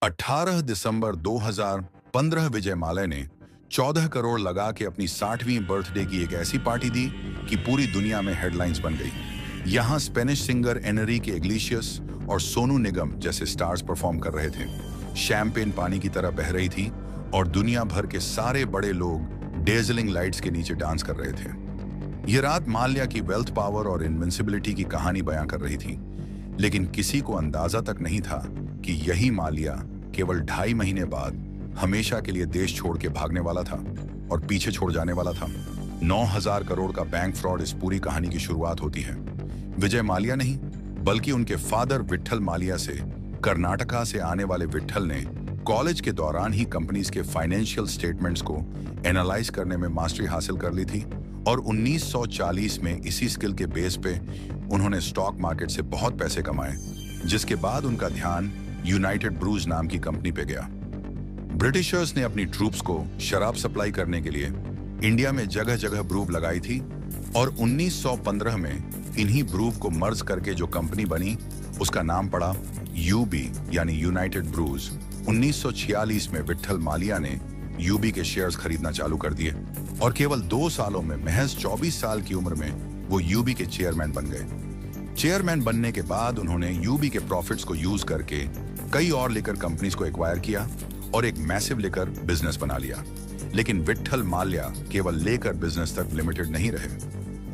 18 दिसंबर 2015 विजय माल्या ने 14 करोड़ लगा के अपनी 60वीं बर्थडे की एक ऐसी पार्टी दी कि पूरी दुनिया में हेडलाइंस बन गई। यहां स्पेनिश सिंगर एनरिके इग्लेशियस और सोनू निगम जैसे स्टार्स परफॉर्म कर रहे थे। शैंपेन पानी की तरह बह रही थी और दुनिया भर के सारे बड़े लोग डेजलिंग लाइट्स के नीचे डांस कर रहे थे। ये रात माल्या की वेल्थ पावर और इनविंसिबिलिटी की कहानी बयां कर रही थी, लेकिन किसी को अंदाजा तक नहीं था कि यही माल्या केवल 2.5 महीने बाद हमेशा के लिए देश छोड़ के भागने वाला था और पीछे छोड़ जाने वाला था। 9,000 करोड़ का बैंक फ्रॉड इस पूरी कहानी की शुरुआत होती है। विजय माल्या नहीं, बल्कि उनके फादर विट्ठल माल्या से कर्नाटका से आने वाले विट्ठल ने कॉलेज के दौरान ही कंपनीज के फाइनेंशियल स्टेटमेंट्स को एनालाइज करने में मास्टरी हासिल कर ली थी और 1940 में इसी स्किल के बेस पे उन्होंने स्टॉक मार्केट से बहुत पैसे कमाए, जिसके बाद उनका ध्यान यूनाइटेड ब्रूज नाम की कंपनी पे गया। ब्रिटिशर्स ने अपनी ट्रूप्स को शराब सप्लाई करने के लिए इंडिया में जगह जगह ब्रूव लगाई थी और 1915 में इन्हीं ब्रूव को मर्ज करके जो कंपनी बनी उसका नाम पड़ा यूबी यानी यूनाइटेड ब्रूज। 1946 में विट्ठल माल्या ने यूबी के शेयर्स खरीदना चालू कर दिए और केवल 2 सालों में महज 24 साल की उम्र में वो यूबी के चेयरमैन बन गए। चेयरमैन बनने के बाद उन्होंने यूबी के प्रॉफिट्स को यूज करके कई और लिकर कंपनीज को एक्वायर किया और एक मैसिव लिकर बिजनेस बना लिया। लेकिन विट्ठल माल्या केवल लेकर बिजनेस तक लिमिटेड नहीं रहे।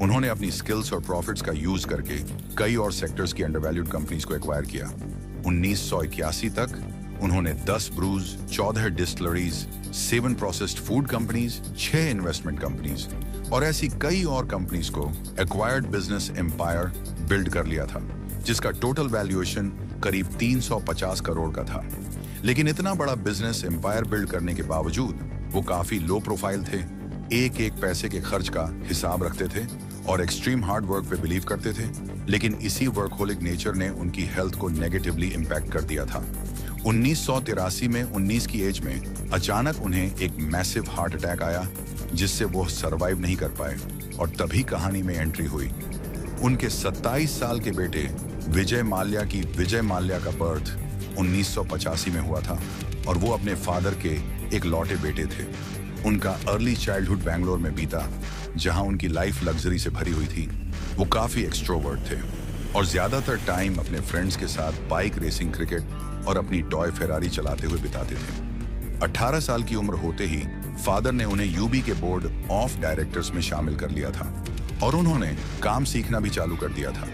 उन्होंने अपनी स्किल्स और प्रॉफिट्स का यूज करके कई और सेक्टर्स की अंडरवैल्यूड कंपनीज को एक्वायर किया। 1981 तक उन्होंने 10 brews, 14 distilleries, 7 processed food companies, 6 investment companies और ऐसी कई और कंपनीज को एक्वायर्ड बिजनेस एम्पायर बिल्ड कर लिया था, जिसका टोटल वैल्यूएशन करीब 350 करोड़ का था। लेकिन इतना बड़ा बिजनेस एम्पायर बिल्ड करने के बावजूद वो काफी लो प्रोफाइल थे, एक एक पैसे के खर्च का हिसाब रखते थे और एक्सट्रीम हार्ड वर्क पे बिलीव करते थे। लेकिन इसी वर्कहोलिक नेचर ने उनकी हेल्थ को नेगेटिवली इम्पैक्ट कर दिया था। 1983 में 19 की एज में अचानक उन्हें एक मैसिव हार्ट अटैक आया, जिससे वो सरवाइव नहीं कर पाए और तभी कहानी में एंट्री हुई। उनके 27 साल के बेटे विजय माल्या की विजय माल्या का बर्थ 1985 में हुआ था और वो अपने फादर के एक लौटे बेटे थे। उनका अर्ली चाइल्डहुड बैंगलोर में बीता, जहां उनकी लाइफ लग्जरी से भरी हुई थी। वो काफी एक्सट्रोवर्ट थे और ज्यादातर टाइम अपने फ्रेंड्स के साथ बाइक रेसिंग, क्रिकेट और अपनी टॉय फेरारी चलाते हुए बिताते थे। 18 साल की उम्र होते ही फादर ने उन्हें यूबी के बोर्ड ऑफ डायरेक्टर्स में शामिल कर लिया था और उन्होंने काम सीखना भी चालू कर दिया था।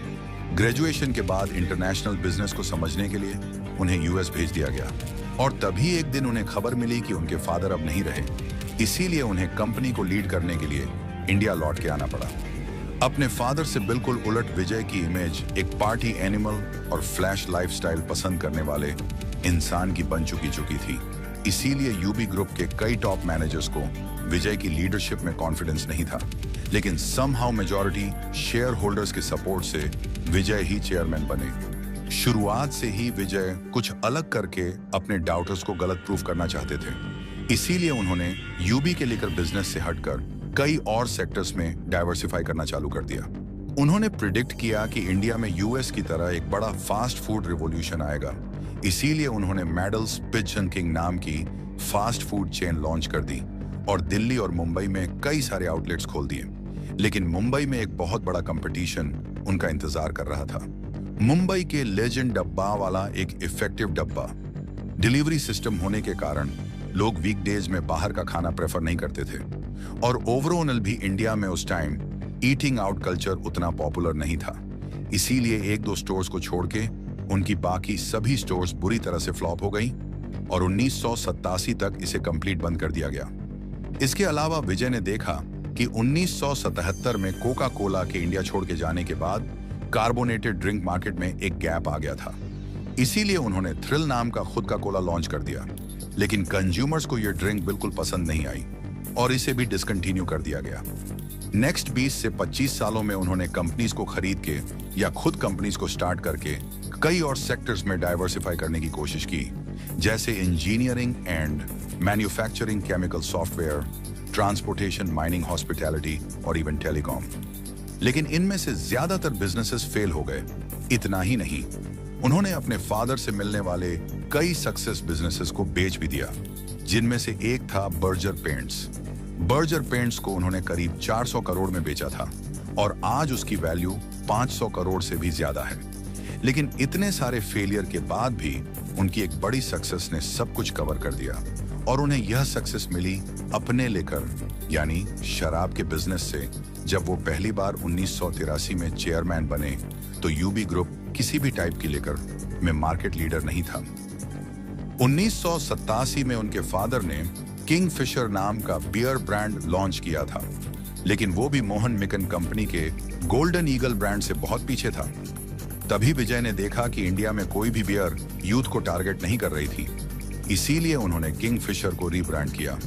ग्रेजुएशन के बाद इंटरनेशनल बिजनेस को समझने के लिए उन्हें यूएस भेज दिया गया और तभी एक दिन उन्हें खबर मिली कि उनके फादर अब नहीं रहे। इसीलिए उन्हें कंपनी को लीड करने के लिए इंडिया लौट के आना पड़ा। अपने फादर से बिल्कुल उलट विजय की इमेज एक पार्टी एनिमल और फ्लैश लाइफस्टाइल पसंद करने वाले इंसान की बन चुकी थी। इसीलिए यूबी ग्रुप के कई टॉप मैनेजर्स को विजय की लीडरशिप में कॉन्फिडेंस नहीं था, लेकिन समहाउ मेजॉरिटी शेयर होल्डर्स के सपोर्ट से विजय ही चेयरमैन बने। शुरुआत से ही विजय कुछ अलग करके अपने डाउटर्स को गलत प्रूफ करना चाहते थे। इसीलिए उन्होंने यूबी के लेकर बिजनेस से हटकर कई और सेक्टर्स में डाइवर्सिफाई करना चालू कर दिया। उन्होंने प्रिडिक्ट किया कि इंडिया में यूएस की तरह एक बड़ा फास्ट फूड रिवॉल्यूशन आएगा। इसीलिए उन्होंने मैडल्स पिजन किंग नाम की फास्ट फूड चेन लॉन्च कर दी और दिल्ली और मुंबई में कई सारे आउटलेट्स खोल दिए। लेकिन मुंबई में एक बहुत बड़ा कंपटीशन उनका इंतजार कर रहा था। मुंबई के लेजेंड डब्बा वाला एक इफेक्टिव डब्बा डिलीवरी सिस्टम होने के कारण लोग वीकडेज में बाहर का खाना प्रेफर नहीं करते थे और ओवरऑल भी इंडिया में उस टाइम ईटिंग आउट कल्चर उतना पॉपुलर नहीं था। इसीलिए 1-2 स्टोर्स को छोड़ के उनकी बाकी सभी स्टोर्स बुरी तरह से फ्लॉप हो गई और 1987 तक इसे कंप्लीट बंद कर दिया गया। इसके अलावा विजय ने देखा कि 1977 में कोका कोला के इंडिया छोड़ के जाने के बाद कार्बोनेटेड ड्रिंक मार्केट में एक गैप आ गया था। इसीलिए उन्होंने थ्रिल नाम का खुद का कोला लॉन्च कर दिया, लेकिन कंज्यूमर्स को यह ड्रिंक बिल्कुल पसंद नहीं आई और इसे भी डिसकंटिन्यू कर दिया गया। नेक्स्ट 20 से 25 सालों में उन्होंने कंपनीज को खरीद के या खुद कंपनीज को स्टार्ट करके कई और सेक्टर्स में डाइवर्सिफाई करने की कोशिश की, जैसे engineering and manufacturing, chemical software, transportation, mining, hospitality और इवन टेलीकॉम। लेकिन इनमें से ज्यादातर बिजनेसेस फेल हो गए। इतना ही नहीं, उन्होंने अपने फादर से मिलने वाले कई सक्सेस बिजनेसेस को बेच भी दिया, जिनमें से एक था बर्जर पेंट्स। बर्जर पेंट्स को उन्होंने करीब 400 करोड़ में बेचा था और आज उसकी वैल्यू 500 करोड़ से भी ज्यादा है। लेकिन इतने सारे फेलियर के बाद भी उनकी एक बड़ी सक्सेस ने सब कुछ कवर कर दिया और उन्हें यह सक्सेस मिली अपने लेकर, यानी शराब के बिजनेस से। जब वो पहली बार 1983 में चेयरमैन बने तो यूबी ग्रुप किसी भी टाइप की लेकर में मार्केट लीडर नहीं था। 1987 में उनके फादर ने किंगफिशर नाम का बियर ब्रांड लॉन्च किया था, लेकिन वो भी मोहन मिकन कंपनी के गोल्डन ईगल ब्रांड से बहुत पीछे था। तभी विजय ने देखा कि इंडिया में कोई भी बियर यूथ को टारगेट नहीं कर रही थी, इसीलिए उन्होंने किंगफिशर को रीब्रांड किया।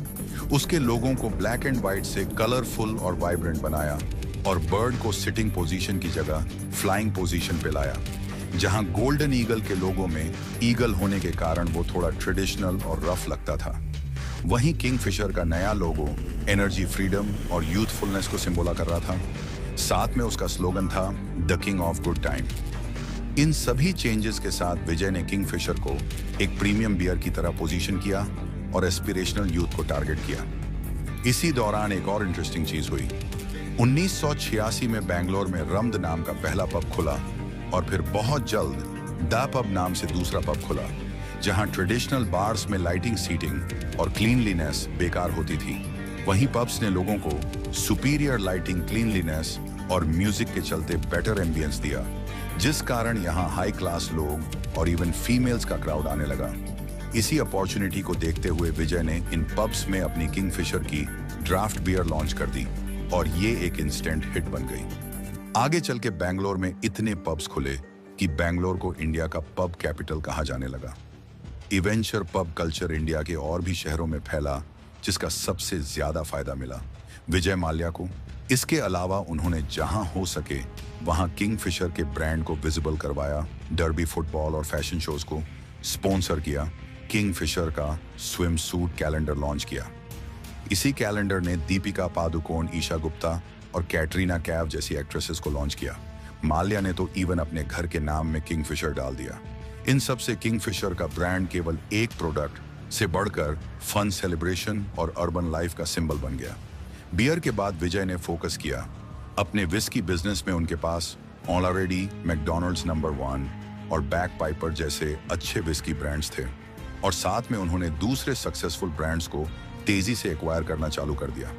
उसके लोगों को ब्लैक एंड व्हाइट से कलरफुल और वाइब्रेंट बनाया और बर्ड को सिटिंग पोजीशन की जगह फ्लाइंग पोजीशन पे लाया, जहां गोल्डन ईगल के लोगों में ईगल होने के कारण वो थोड़ा ट्रेडिशनल और रफ लगता था। वहीं किंगफिशर का नया लोगो एनर्जी, फ्रीडम और यूथफुलनेस को सिंबोला कर रहा था। साथ में उसका स्लोगन था the king of good time. इन सभी चेंजेस के साथ विजय ने किंगफिशर को एक प्रीमियम बियर की तरह पोजीशन किया और एस्पिरेशनल यूथ को टारगेट किया। इसी दौरान एक और इंटरेस्टिंग चीज हुई। 1986 में बेंगलोर में रम्द नाम का पहला पब खुला और फिर बहुत जल्द दा पब नाम से दूसरा पब खुला, जहां ट्रेडिशनल बार्स में लाइटिंग, सीटिंग और क्लीनलीनेस बेकार होती थी। वहीं पब्स ने लोगों को सुपीरियर लाइटिंग, क्लीनलीनेस और म्यूजिक के चलते बेटर एम्बियंस दिया, जिस कारण यहां हाई क्लास लोग और इवन फीमेल्स का क्राउड आने लगा। इसी अपॉर्चुनिटी को देखते हुए विजय ने इन पब्स में अपनी किंगफिशर की ड्राफ्ट बियर लॉन्च कर दी और ये एक इंस्टेंट हिट बन गई। आगे चल के बैंगलोर में इतने पब्स खुले कि बैंगलोर को इंडिया का पब कैपिटल कहा जाने लगा। इवेंचर पब कल्चर इंडिया के और भी शहरों में फैला, जिसका सबसे ज्यादा फायदा मिला विजय माल्या को। इसके अलावा उन्होंने जहां हो सके वहां किंगफिशर के ब्रांड को विजिबल करवाया, डर्बी फुटबॉल और फैशन शोज को स्पॉन्सर किया, किंगफिशर का स्विम सूट कैलेंडर लॉन्च किया। इसी कैलेंडर ने दीपिका पादुकोण, ईशा गुप्ता और कैटरीना कैफ जैसी एक्ट्रेसेस को लॉन्च किया। माल्या ने तो इवन अपने घर के नाम में किंगफिशर डाल दिया। इन सब से किंगफिशर का ब्रांड केवल एक प्रोडक्ट से बढ़कर फन, सेलिब्रेशन और अर्बन लाइफ का सिंबल बन गया। बियर के बाद विजय ने फोकस किया अपने विस्की बिजनेस में। उनके पास ऑलरेडी मैकडॉनल्ड्स नंबर 1 और बैकपाइपर जैसे अच्छे विस्की ब्रांड्स थे और साथ में उन्होंने दूसरे सक्सेसफुल ब्रांड्स को तेजी से एक्वायर करना चालू कर दिया।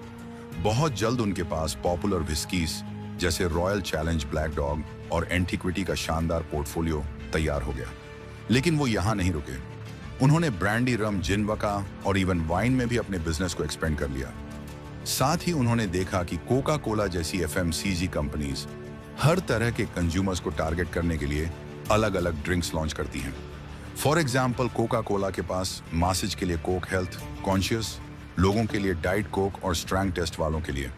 बहुत जल्द उनके पास पॉपुलर विस्कीज जैसे रॉयल चैलेंज, ब्लैक डॉग और एंटीक्विटी का शानदार पोर्टफोलियो तैयार हो गया। लेकिन वो यहाँ नहीं रुके। उन्होंने ब्रांडी, रम, जिन, वका और इवन वाइन में भी अपने बिजनेस को एक्सपेंड कर लिया। साथ ही उन्होंने देखा कि कोका कोला जैसी एफएमसीजी कंपनीज हर तरह के कंज्यूमर्स को टारगेट करने के लिए अलग अलग ड्रिंक्स लॉन्च करती हैं। फॉर एग्जाम्पल, कोका कोला के पास मासेज के लिए कोक, हेल्थ कॉन्शियस लोगों के लिए डाइट कोक और स्ट्रैंग टेस्ट वालों के लिए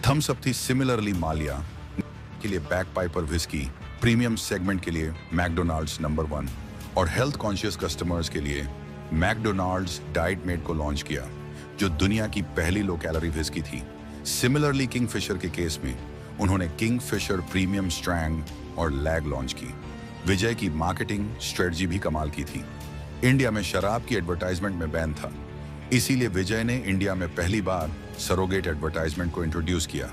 थम्स अप थी। सिमिलरली माल्या के लिए बैकपाइपर विस्की, प्रीमियम सेगमेंट के लिए मैकडोनाल्ड्स नंबर 1 और हेल्थ कॉन्शियस कस्टमर्स के लिए मैकडोनाल्ड्स डाइट मेट को लॉन्च किया, जो दुनिया की पहली लो कैलोरी विस्की थी। सिमिलरली किंगफिशर के केस में उन्होंने किंगफिशर प्रीमियम स्ट्रैंग और लैग लॉन्च की। विजय की मार्केटिंग स्ट्रेटजी भी कमाल की थी। इंडिया में शराब की एडवर्टाइजमेंट में बैन था, इसीलिए विजय ने इंडिया में पहली बार सरोगेट एडवर्टाइजमेंट को इंट्रोड्यूस किया।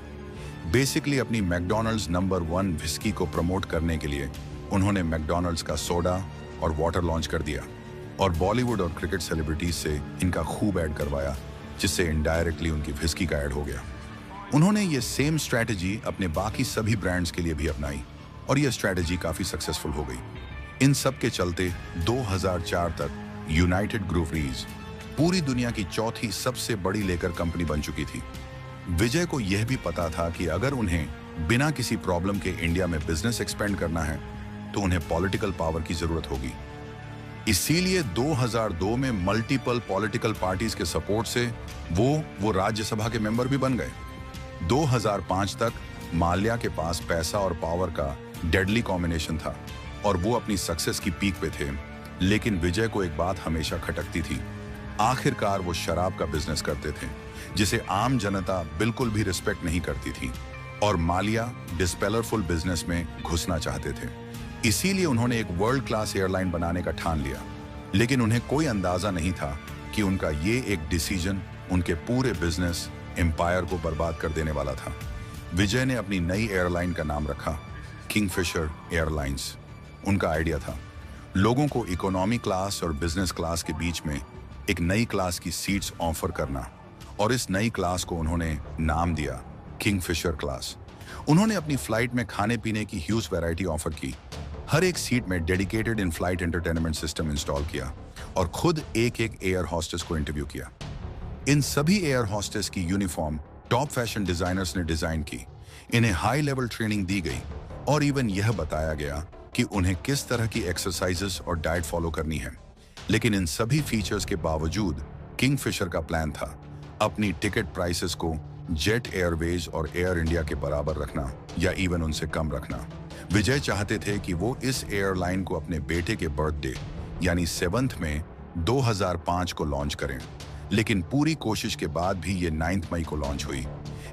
बेसिकली अपनी मैकडॉनल्ड्स नंबर 1 विस्की को प्रमोट करने के लिए उन्होंने मैकडॉनल्ड्स का सोडा और वाटर लॉन्च कर दिया और बॉलीवुड और क्रिकेट सेलिब्रिटीज से इनका खूब ऐड करवाया, जिससे इनडायरेक्टली उनकी विस्की का ऐड हो गया। उन्होंने ये सेम स्ट्रैटेजी अपने बाकी सभी ब्रांड्स के लिए भी अपनाई और यह स्ट्रैटेजी काफी सक्सेसफुल हो गई। इन सब के चलते 2004 तक यूनाइटेड ब्रूवरीज पूरी दुनिया की चौथी सबसे बड़ी लेकर कंपनी बन चुकी थी। विजय को यह भी पता था कि अगर उन्हें बिना किसी प्रॉब्लम के इंडिया में बिजनेस एक्सपेंड करना है तो उन्हें पॉलिटिकल पावर की जरूरत होगी। इसीलिए 2002 में मल्टीपल पॉलिटिकल पार्टीज के सपोर्ट से वो राज्यसभा के मेंबर भी बन गए। 2005 तक माल्या के पास पैसा और पावर का डेडली कॉम्बिनेशन था और वो अपनी सक्सेस की पीक पे थे। लेकिन विजय को एक बात हमेशा खटकती थी। आखिरकार वो शराब का बिजनेस करते थे, जिसे आम जनता बिल्कुल भी रिस्पेक्ट नहीं करती थी, और माल्या डिस्पेलरफुल बिजनेस में घुसना चाहते थे। इसीलिए उन्होंने एक वर्ल्ड क्लास एयरलाइन बनाने का ठान लिया, लेकिन उन्हें कोई अंदाजा नहीं था कि उनका ये एक डिसीजन उनके पूरे बिजनेस एम्पायर को बर्बाद कर देने वाला था। विजय ने अपनी नई एयरलाइन का नाम रखा किंगफिशर एयरलाइंस। उनका आइडिया था लोगों को इकोनॉमी क्लास और बिजनेस क्लास के बीच में एक नई क्लास की सीट्स ऑफर करना, और इस नई क्लास को उन्होंने नाम दिया किंगफिशर क्लास। उन्होंने अपनी फ्लाइट में खाने पीने की ह्यूज वैरायटी ऑफर की, हर एक सीट में dedicated in flight entertainment system install किया और खुद एक एक एयर हॉस्टेस को इंटरव्यू किया। इन सभी एयर हॉस्टेस की यूनिफॉर्म टॉप फैशन डिजाइनर्स ने डिजाइन की, इन्हें हाई लेवल ट्रेनिंग दी गई और इवन यह बताया गया कि उन्हें किस तरह की एक्सरसाइजेस और डाइट फॉलो करनी है। लेकिन इन सभी फीचर्स के बावजूद किंगफिशर का प्लान था अपनी टिकट प्राइसेस को जेट एयरवेज और एयर इंडिया के बराबर रखना या इवन उनसे कम रखना। विजय चाहते थे कि वो इस एयरलाइन को अपने बेटे के बर्थडे यानी 7th में 2005 को लॉन्च करें, लेकिन पूरी कोशिश के बाद भी ये 9 मई को लॉन्च हुई।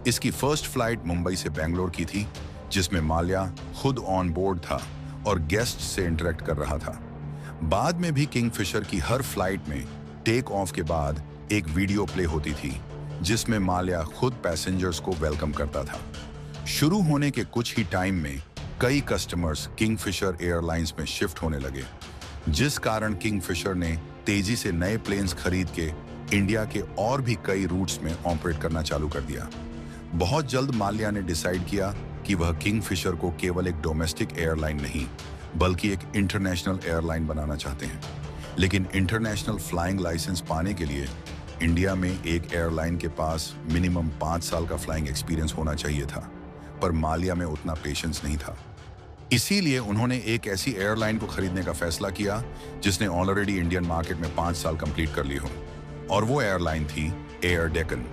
इसकी फर्स्ट फ्लाइट मुंबई से बेंगलोर की थी, जिसमें माल्या खुद ऑन बोर्ड था और गेस्ट से इंटरेक्ट कर रहा था। बाद में भी किंगफिशर की हर फ्लाइट में टेक ऑफ के बाद एक वीडियो प्ले होती थी, जिसमें माल्या खुद पैसेंजर्स को वेलकम करता था। शुरू होने के कुछ ही टाइम में कई कस्टमर्स किंगफिशर एयरलाइंस में शिफ्ट होने लगे, जिस कारण किंगफिशर ने तेजी से नए प्लेन्स खरीद के इंडिया के और भी कई रूट्स में ऑपरेट करना चालू कर दिया। बहुत जल्द माल्या ने डिसाइड किया कि वह किंगफिशर को केवल एक डोमेस्टिक एयरलाइन नहीं बल्कि एक इंटरनेशनल एयरलाइन बनाना चाहते हैं। लेकिन इंटरनेशनल फ्लाइंग लाइसेंस पाने के लिए इंडिया में एक एयरलाइन के पास मिनिमम 5 साल का फ्लाइंग एक्सपीरियंस होना चाहिए था, पर माल्या में उतना पेशेंस नहीं था। इसीलिए उन्होंने एक ऐसी एयरलाइन को खरीदने का फैसला किया जिसने ऑलरेडी इंडियन मार्केट में 5 साल कंप्लीट कर ली हो, और वो एयरलाइन थी एयर डेक्कन,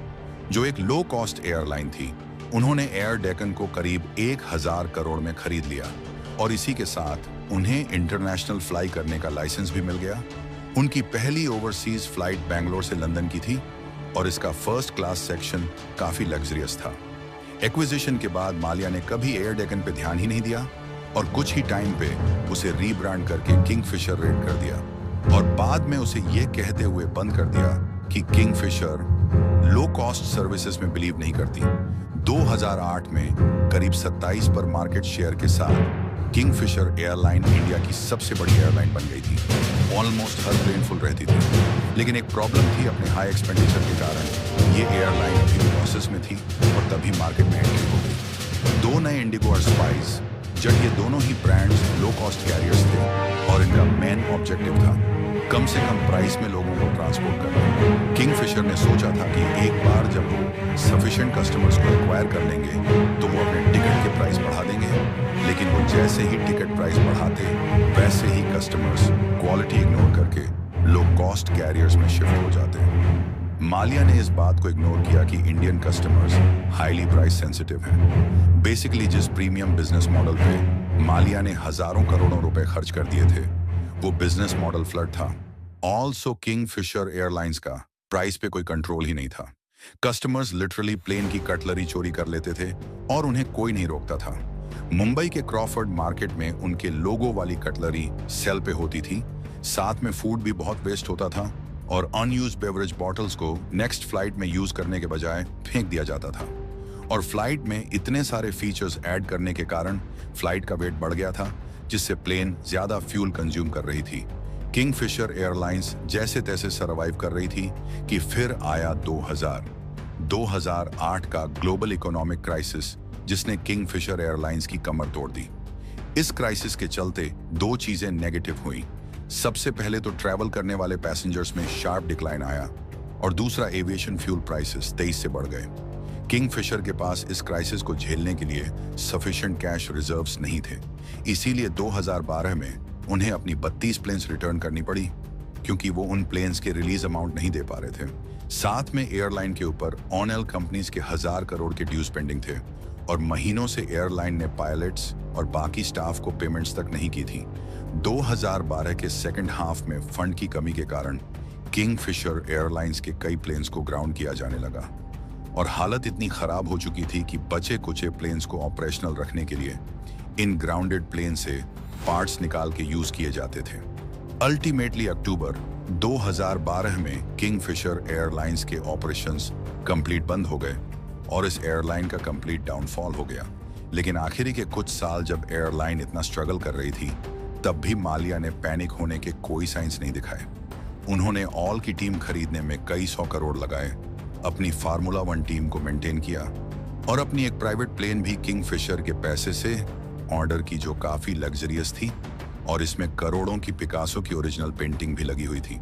जो एक लो कॉस्ट एयरलाइन थी। उन्होंने एयर डेक्कन को करीब 1000 करोड़ में खरीद लिया और इसी के साथ उन्हें इंटरनेशनल फ्लाई करने का लाइसेंस भी मिल गया। उनकी पहली ओवरसीज फ्लाइट बेंगलोर से लंदन की थी और इसका फर्स्ट क्लास सेक्शन काफी लग्जरियस था। एक्विजिशन के बाद माल्या ने कभी एयर डेक्कन पे ध्यान ही नहीं दिया और कुछ ही टाइम पे उसे रीब्रांड करके किंगफिशर रेट कर दिया और बाद में उसे ये कहते हुए बंद कर दिया कि किंगफिशर लो कॉस्ट सर्विसेज में बिलीव नहीं करती। 2008 में करीब 27 पर मार्केट शेयर के साथ किंगफिशर एयरलाइन इंडिया की सबसे बड़ी एयरलाइन बन गई थी। ऑलमोस्ट हर प्लेन फुल रहती थी, लेकिन एक प्रॉब्लम थी अपने हाई एक्सपेंडिचर के कारण ये एयरलाइन अभी प्रोसेस में थी और तभी मार्केट में एंट्री हो गई। 2 नए इंडिगो और स्पाइस, जब ये दोनों ही ब्रांड्स लो कॉस्ट कैरियर्स थे और इनका मेन ऑब्जेक्टिव था कम से कम प्राइस में लोगों को ट्रांसपोर्ट करना। किंगफिशर ने सोचा था कि एक बार जब वो सफिशिएंट कस्टमर्स को एक्वायर कर लेंगे तो वो अपने टिकट के प्राइस बढ़ा देंगे, लेकिन वो जैसे ही टिकट प्राइस बढ़ाते वैसे ही कस्टमर्स क्वालिटी इग्नोर करके लो कॉस्ट कैरियर्स में शिफ्ट हो जाते। माल्या ने इस बात को इग्नोर किया कि Indian customers highly price sensitive हैं। बेसिकली जिस प्रीमियम बिजनेस मॉडल पे माल्या ने हजारों करोड़ों रुपए खर्च कर दिए थे, वो बिजनेस मॉडल फ्लड था। ऑल्सो किंगफिशर एयरलाइंस का प्राइस पे कोई कंट्रोल ही नहीं था। कस्टमर्स लिटरली प्लेन की कटलरी चोरी कर लेते थे और उन्हें कोई नहीं रोकता था। मुंबई के क्रॉफर्ड मार्केट में उनके लोगो वाली कटलरी सेल पे होती थी, साथ में फूड भी बहुत वेस्ट होता था और अनयूज्ड बेवरेज बॉटल्स को नेक्स्ट फ्लाइट में यूज करने के बजाय फेंक दिया जाता था। और फ्लाइट में इतने सारे फीचर्स ऐड करने के कारण फ्लाइट का वेट बढ़ गया था, जिससे प्लेन ज्यादा फ्यूल कंज्यूम कर रही थी। किंगफिशर एयरलाइंस जैसे तैसे सरवाइव कर रही थी कि फिर आया 2008 का ग्लोबल इकोनॉमिक क्राइसिस, जिसने किंगफिशर एयरलाइंस की कमर तोड़ दी। इस क्राइसिस के चलते 2 चीजें नेगेटिव हुई। सबसे पहले तो ट्रैवल करने वाले पैसेंजर्स में शार्प डिक्लाइन आया और दूसरा एविएशन फ्यूल प्राइसेस 23 से बढ़ गए। किंगफिशर के पास इस क्राइसिस को झेलने के लिए सफिशिएंट कैश रिजर्व्स नहीं थे, इसीलिए 2012 में उन्हें अपनी 32 प्लेन्स रिटर्न करनी पड़ी, क्योंकि वो उन प्लेन्स के रिलीज अमाउंट नहीं दे पा रहे थे। साथ में एयरलाइन के ऊपर ऑनएल कंपनीज के 1000 करोड़ के ड्यूज पेंडिंग थे और महीनों से एयरलाइन ने पायलट्स और बाकी स्टाफ को पेमेंट्स तक नहीं की थी। 2012 के सेकेंड हाफ में फंड की कमी के कारण किंगफिशर एयरलाइंस के कई प्लेन्स को ग्राउंड किया जाने लगा और हालत इतनी खराब हो चुकी थी कि बचे कुचे प्लेन्स को ऑपरेशनल रखने के लिए इन ग्राउंडेड प्लेन से पार्ट्स निकाल के यूज किए जाते थे। अल्टीमेटली अक्टूबर 2012 में किंगफिशर एयरलाइंस के ऑपरेशंस कंप्लीट बंद हो गए और इस एयरलाइन का कंप्लीट डाउनफॉल हो गया। लेकिन आखिरी के कुछ साल जब एयरलाइन इतना स्ट्रगल कर रही थी, तब भी माल्या ने पैनिक होने के कोई साइंस नहीं दिखाए। उन्होंने ऑल की टीम खरीदने में कई 100 करोड़ लगाए, अपनी फार्मूला 1 टीम को मेंटेन किया और अपनी एक प्राइवेट प्लेन भी किंगफिशर के पैसे से ऑर्डर की, जो काफी लग्जरियस थी और इसमें करोड़ों की पिकासो की ओरिजिनल पेंटिंग भी लगी हुई थी।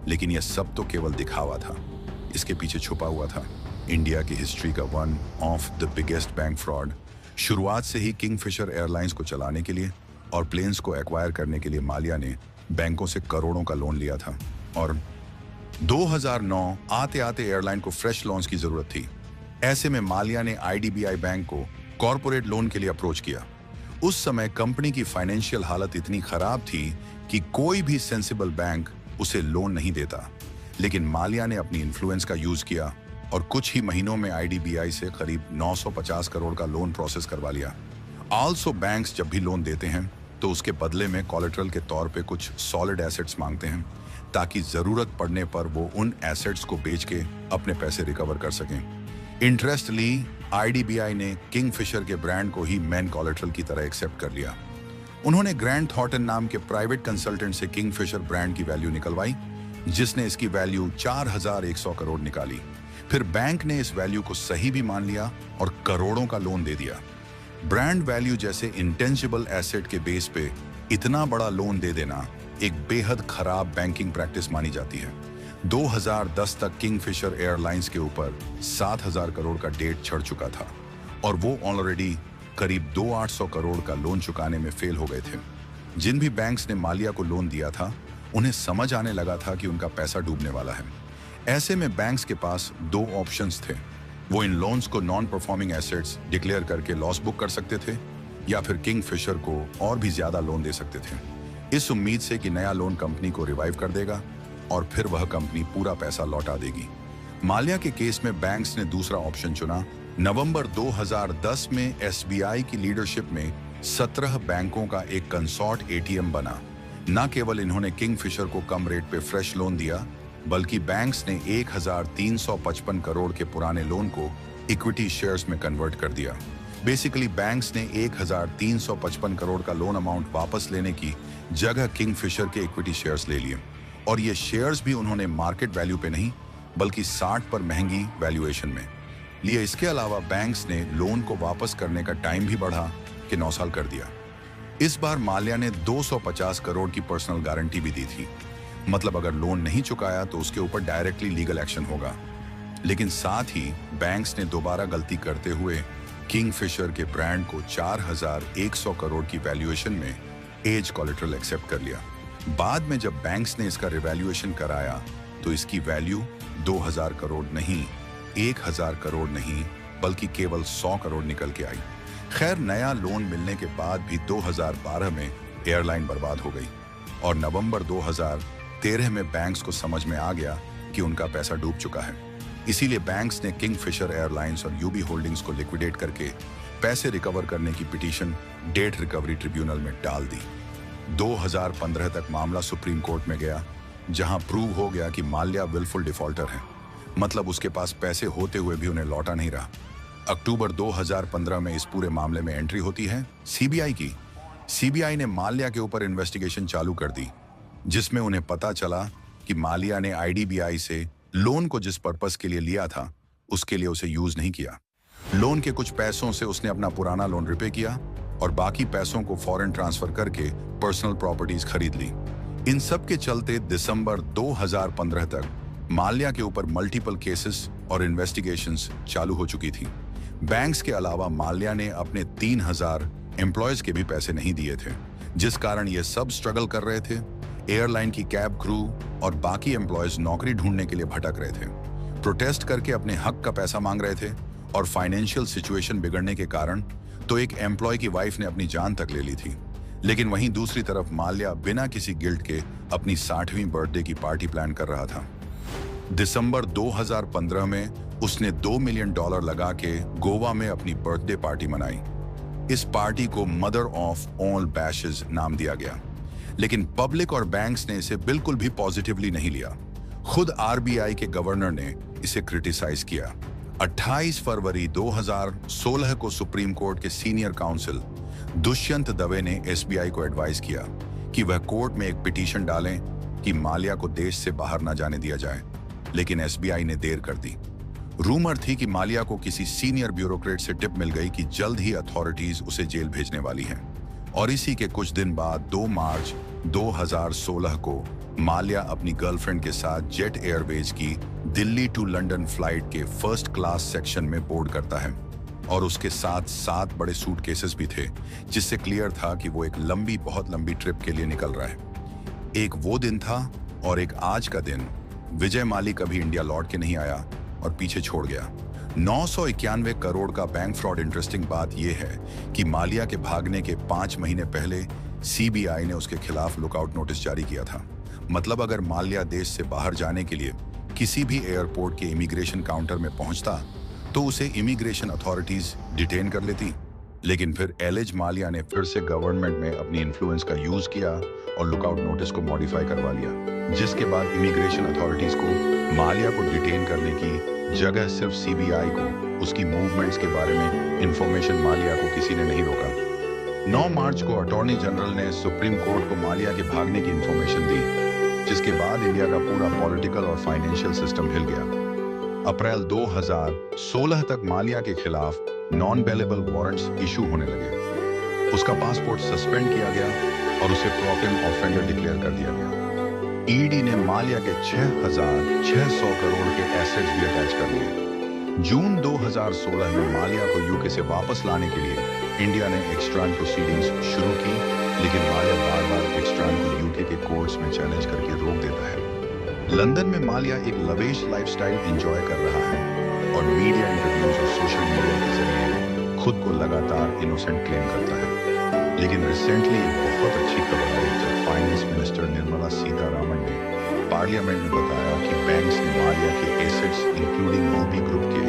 लेकिन यह सब तो केवल दिखावा था। इसके पीछे छुपा हुआ था इंडिया की हिस्ट्री का one of the biggest bank fraud. शुरुआत से ही किंगफिशर एयरलाइंस को चलाने के लिए और प्लेन्स को एक्वायर करने के लिए माल्या ने बैंकों से करोड़ों का लोन लिया था और 2009 आते आते एयरलाइन को फ्रेश लोन्स की जरूरत थी। ऐसे में माल्या ने आईडीबीआई बैंक को कॉरपोरेट लोन के लिए अप्रोच किया। उस समय कंपनी की फाइनेंशियल हालत इतनी खराब थी कि कोई भी सेंसिबल बैंक उसे लोन नहीं देता। लेकिन माल्या ने अपनी इन्फ्लुएंस का यूज किया और कुछ ही महीनों में आईडीबीआई से करीब 950 करोड़ का लोन प्रोसेस करवा लिया। आल्सो बैंक्स जब भी लोन देते हैं तो उसके बदले में कोलेटरल के तौर पे कुछ सॉलिड एसेट्स मांगते हैं, ताकि जरूरत पड़ने पर वो उन एसेट्स को बेच के अपने पैसे रिकवर कर सकें। इंटरेस्टली आईडीबीआई ने किंगफिशर के ब्रांड को ही मेन कोलेटरल की तरह एक्सेप्ट कर लिया। उन्होंने ग्रैंड थॉर्टन नाम के प्राइवेट कंसल्टेंट से किंगफिशर ब्रांड की वैल्यू निकलवाई, जिसने इसकी वैल्यू 4100 करोड़ निकाली। फिर बैंक ने इस वैल्यू को सही भी मान लिया और करोड़ों का लोन दे दिया। ब्रांड वैल्यू जैसे इंटेंजिबल एसेट के बेस पे इतना बड़ा लोन दे देना एक बेहद खराब बैंकिंग प्रैक्टिस मानी जाती है। 2010 तक किंगफिशर एयरलाइंस के ऊपर 7000 करोड़ का डेट चढ़ चुका था और वो ऑलरेडी करीब 2800 करोड़ का लोन चुकाने में फेल हो गए थे। जिन भी बैंक्स ने माल्या को लोन दिया था, उन्हें समझ आने लगा था कि उनका पैसा डूबने वाला है। ऐसे में बैंक्स के पास 2 ऑप्शंस थे। वो इन लोन्स को नॉन परफॉर्मिंग एसेट्स डिक्लेयर करके लॉस बुक कर सकते थे या फिर किंगफिशर को और भी ज्यादा लोन दे सकते थे, इस उम्मीद से कि नया लोन कंपनी को रिवाइव कर देगा और फिर वह कंपनी पूरा पैसा लौटा देगी। माल्या के केस में बैंक्स ने दूसरा ऑप्शन चुना। नवंबर 2010 में एसबीआई की लीडरशिप में 17 बैंकों का एक कंसॉर्ट एटीएम बना। न केवल इन्होंने किंगफिशर को कम रेट पे फ्रेश लोन दिया, बल्कि बैंक्स ने 1355 करोड़ के पुराने लोन को इक्विटी शेयर्स में कन्वर्ट कर दिया। बेसिकली बैंक्स ने 1355 करोड़ का लोन अमाउंट वापस लेने की जगह किंगफिशर के इक्विटी शेयर्स ले लिए और ये शेयर्स भी उन्होंने मार्केट वैल्यू पे नहीं बल्कि 60 पर महंगी वैल्यूएशन में लिए। इसके अलावा बैंक्स ने लोन को वापस करने का टाइम भी बढ़ा के 9 साल कर दिया। इस बार माल्या ने 250 करोड़ की पर्सनल गारंटी भी दी थी, मतलब अगर लोन नहीं चुकाया तो उसके ऊपर डायरेक्टली लीगल एक्शन होगा। लेकिन साथ ही बैंक्स ने दोबारा गलती करते हुए किंगफिशर के ब्रांड को 4100 करोड़ की वैल्यूएशन में एज कोलेटरल एक्सेप्ट कर लिया। बाद में जब बैंक्स ने इसका रिवैल्यूएशन कराया तो इसकी वैल्यू 2000 करोड़ नहीं, 1000 करोड़ नहीं, बल्कि केवल 100 करोड़ निकल के आई। खैर, नया लोन मिलने के बाद भी 2012 में एयरलाइन बर्बाद हो गई और नवंबर 2013 में बैंक्स को समझ में आ गया कि उनका पैसा डूब चुका है। इसीलिए बैंक्स ने किंगफिशर एयरलाइंस और यूबी होल्डिंग्स को लिक्विडेट करके पैसे रिकवर करने की पिटीशन डेट रिकवरी ट्रिब्यूनल में डाल दी। 2015 तक मामला सुप्रीम कोर्ट में गया, जहां प्रूव हो गया कि माल्या विलफुल डिफॉल्टर है, मतलब उसके पास पैसे होते हुए भी उन्हें लौटा नहीं रहा। अक्टूबर 2015 में इस पूरे मामले में एंट्री होती है सीबीआई की। सीबीआई ने माल्या के ऊपर इन्वेस्टिगेशन चालू कर दी, जिसमें उन्हें पता चला कि माल्या ने आईडीबीआई से लोन को जिस पर्पस के लिए लिया था उसके लिए उसे यूज नहीं किया। लोन के कुछ पैसों से उसने अपना पुराना लोन रिपे किया और बाकी पैसों को फॉरेन ट्रांसफर करके पर्सनल प्रॉपर्टीज खरीद ली। इन सब के चलते दिसंबर 2015 तक माल्या के ऊपर मल्टीपल केसेस और इन्वेस्टिगेशंस चालू हो चुकी थी। बैंक्स के अलावा माल्या ने अपने 3000 एम्प्लॉयज के भी पैसे नहीं दिए थे, जिस कारण ये सब स्ट्रगल कर रहे थे। एयरलाइन की कैब क्रू और बाकी एम्प्लॉयज नौकरी ढूंढने के लिए भटक रहे थे, प्रोटेस्ट करके अपने हक का पैसा मांग रहे थे और फाइनेंशियल सिचुएशन बिगड़ने के कारण तो एक एम्प्लॉय की वाइफ ने अपनी जान तक ले ली थी। लेकिन वहीं दूसरी तरफ माल्या बिना किसी गिल्ट के अपनी 60वीं बर्थडे की पार्टी प्लान कर रहा था। दिसंबर 2015 में उसने $2 मिलियन लगा के गोवा में अपनी बर्थडे पार्टी मनाई। इस पार्टी को मदर ऑफ ऑल बैशेस नाम दिया गया, लेकिन पब्लिक और बैंक्स ने इसे बिल्कुल भी पॉजिटिवली नहीं लिया। खुद आरबीआई के गवर्नर ने इसे क्रिटिसाइज किया। 28 फरवरी 2016 को सुप्रीम कोर्ट के सीनियर काउंसिल दुष्यंत दवे ने एसबीआई को एडवाइस किया कि वह कोर्ट में एक पिटीशन डालें कि माल्या को देश से बाहर न जाने दिया जाए, लेकिन एसबीआई ने देर कर दी। रूमर थी कि माल्या को किसी सीनियर ब्यूरोक्रेट से टिप मिल गई कि जल्द ही अथॉरिटीज उसे जेल भेजने वाली हैं। और इसी के कुछ दिन बाद 2 मार्च 2016 को माल्या अपनी गर्लफ्रेंड के साथ जेट एयरवेज की दिल्ली टू लंदन फ्लाइट के फर्स्ट क्लास सेक्शन में बोर्ड करता है और उसके साथ 7 बड़े सूटकेसेस भी थे, जिससे क्लियर था कि वो एक बहुत लंबी ट्रिप के लिए निकल रहा है। एक वो दिन था और एक आज का दिन। विजय माली कभी इंडिया लौट के नहीं आया और पीछे छोड़ गया। 991 करोड़ का बैंक फ्रॉड। इंटरेस्टिंग बात यह है कि माल्या के भागने के 5 महीने पहले सीबीआई ने उसके खिलाफ लुकआउट नोटिस जारी किया था। मतलब अगर माल्या देश से बाहर जाने के लिए किसी भी एयरपोर्ट के इमिग्रेशन काउंटर में पहुंचता तो उसे इमिग्रेशन अथॉरिटीज डिटेन कर लेती। लेकिन फिर एलिज माल्या ने फिर से गवर्नमेंट में अपनी इन्फ्लुएंस का यूज किया और लुकआउट नोटिस को मॉडिफाई करवा लिया, जिसके बाद इमिग्रेशन अथॉरिटीज को माल्या को डिटेन करने की जगह सिर्फ सीबीआई को उसकी मूवमेंट्स के बारे में इंफॉर्मेशन माल्या को किसी ने नहीं रोका। 9 मार्च को अटॉर्नी जनरल ने सुप्रीम कोर्ट को माल्या के भागने की इंफॉर्मेशन दी, जिसके बाद इंडिया का पूरा पॉलिटिकल और फाइनेंशियल सिस्टम हिल गया। अप्रैल 2016 तक माल्या के खिलाफ नॉन बेलेबल वारंट्स इशू होने लगे। उसका पासपोर्ट सस्पेंड किया गया और उसे प्रॉब्लम ऑफेंडर डिक्लेयर कर दिया गया। ईडी ने माल्या के 6,600 करोड़ के एसेट्स भी अटैच कर लिए। जून 2016 में माल्या को यूके से वापस लाने के लिए इंडिया ने एक्सट्रान प्रोसीडिंग्स शुरू की, लेकिन माल्या बार-बार एक्सट्रान को यूके के कोर्ट्स में चैलेंज करके रोक देता है। लंदन में माल्या एक लवेश लाइफस्टाइल एंजॉय कर रहा है और मीडिया इंटरव्यूज और सोशल मीडिया के जरिए खुद को लगातार इनोसेंट क्लेम करता है। लेकिन रिसेंटली एक बहुत अच्छी खबर आई जब फाइनेंस मिनिस्टर निर्मला सीतारामन ने पार्लियामेंट में बताया कि बैंक्स ने माल्या के एसेट्स इंक्लूडिंग यूबी ग्रुप के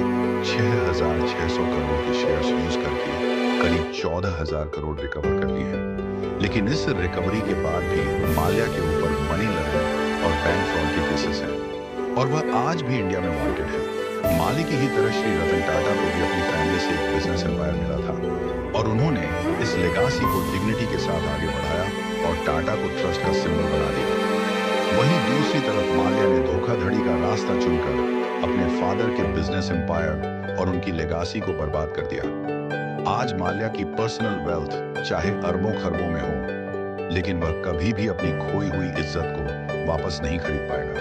6,600 करोड़ के शेयर्स यूज करके करीब 14,000 करोड़ रिकवर कर लिए हैं। लेकिन इस रिकवरी के बाद भी माल्या के ऊपर मनी लॉन्ड्रिंग और बैंक फ्रॉड के केसेस हैं और वह आज भी इंडिया में वांटेड है। माली की ही तरह श्री रतन टाटा को भी अपनी फैमिली से एक बिजनेस एम्पायर मिला था और उन्होंने इस लेगासी को डिग्निटी के साथ आगे बढ़ाया और टाटा को ट्रस्ट का सिंबल बना दिया। वहीं दूसरी तरफ माल्या ने धोखाधड़ी का रास्ता चुनकर अपने फादर के बिजनेस एम्पायर और उनकी लेगासी को बर्बाद कर दिया। आज माल्या की पर्सनल वेल्थ चाहे अरबों खरबों में हो, लेकिन वह कभी भी अपनी खोई हुई इज्जत को वापस नहीं खरीद पाएगा।